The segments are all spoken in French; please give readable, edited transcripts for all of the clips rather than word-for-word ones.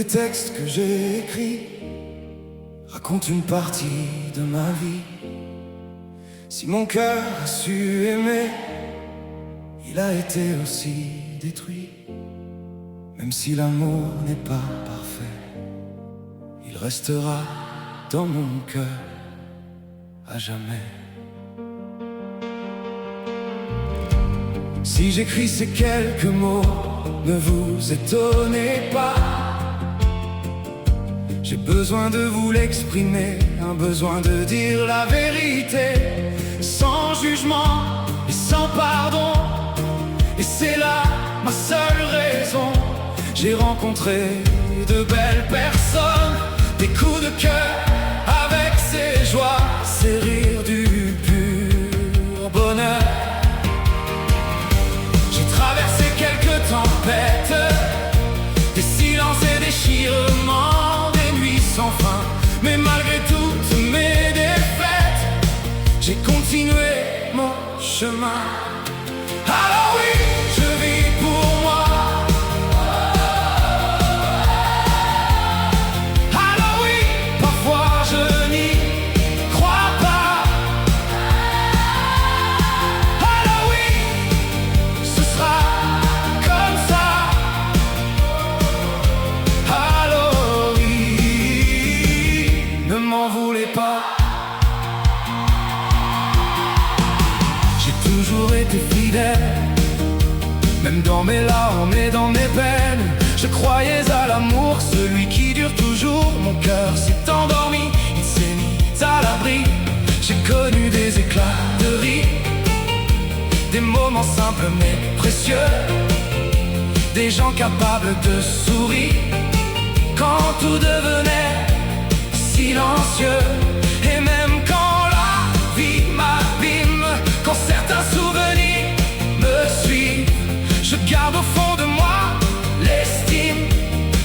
les textes que j'ai écrits racontent une partie de ma vie. Si mon cœur a su aimer, il a été aussi détruit. Même si l'amour n'est pas parfait, il restera dans mon cœur à jamais. Si j'écris ces quelques mots, ne vous étonnez pas. J'ai besoin de vous l'exprimer, un besoin de dire la vérité, sans jugement et sans pardon. Et c'est là ma seule raison. J'ai rencontré de belles personnes, des coups de cœur avec ses joies, ses rires du pur bonheur. J'ai traversé quelques tempêtes, des silences et déchirements, des nuits sans fin. Mais malgré toutes mes défaites, j'ai continué mon chemin. Alors oui, je vis pour moi. Alors oui, parfois je n'y crois pas. Alors oui, ce sera comme ça. Alors oui, ne m'en voulez pas. J'ai toujours été fidèle, même dans mes larmes et dans mes peines. Je croyais à l'amour, celui qui dure toujours. Mon cœur s'est endormi, il s'est mis à l'abri. J'ai connu des éclats de rire, des moments simples mais précieux, des gens capables de sourire quand tout devenait silencieux. Et même quand la vie m'abîme, quand certains souvenirs me suivent, je garde au fond de moi l'estime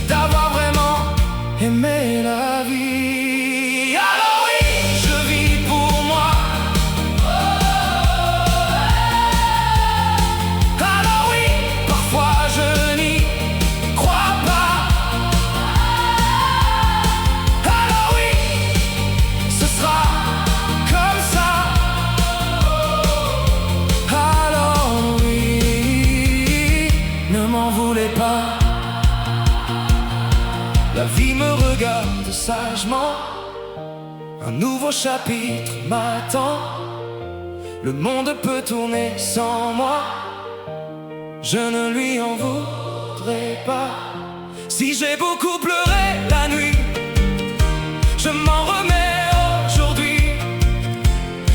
d'avoir vraiment aimé la vie. Alors oui, je vis pour moi. Alors oui, parfois je n'y crois pas. Alors oui, ce sera comme ça. Alors oui, ne m'en voulez pas. La vie me regarde sagement, un nouveau chapitre m'attend. Le monde peut tourner sans moi, je ne lui en voudrais pas. Si j'ai beaucoup pleuré la nuit, je m'en remets aujourd'hui.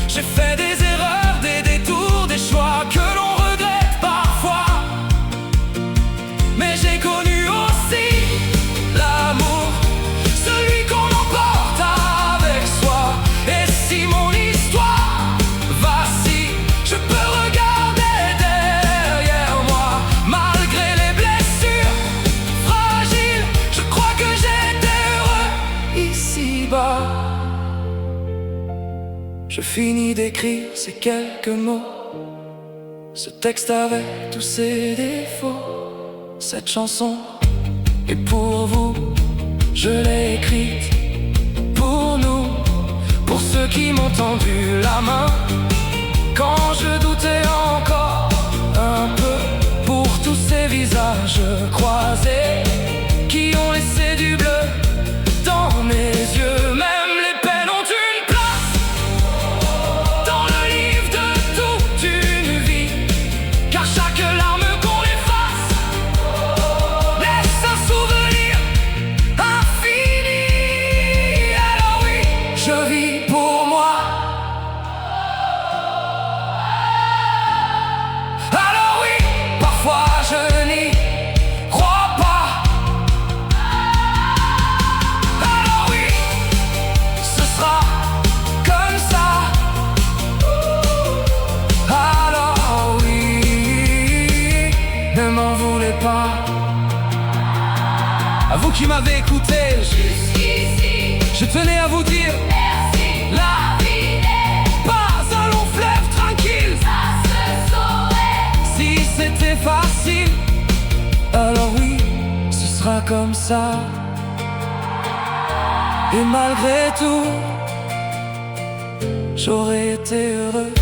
J'ai fait des erreurs, des détours, des choix que l'on regrette parfois. Mais j'ai connu aussi l'amour, celui qu'on emporte avec soi. Et si mon histoire vacille, je peux regarder derrière moi. Malgré les blessures fragiles, je crois que j'étais heureux ici-bas. Je finis d'écrire ces quelques mots, ce texte avec tous ses défauts. Cette chanson est pour vous, je l'ai écrite pour nous, pour ceux qui m'ont tendu la main quand je doutais encore un peu, pour tous ces visages croisés qui ont laissé du bleu dans mes yeux. Même les peines ont une place dans le livre de toute une vie, car chaque larme qu'on efface laisse un souvenir infini. Alors oui, je vis pour moi. Alors oui, parfois je n'y crois pas. Alors oui, ce sera comme ça. Alors oui, ne m'en voulez pas. À vous qui m'avez écouté, jusqu'ici, je tenais à vous dire merci. La vie n'est pas un long fleuve tranquille, ça se saurait si c'était facile. Alors oui, ce sera comme ça. Et malgré tout, j'aurais été heureux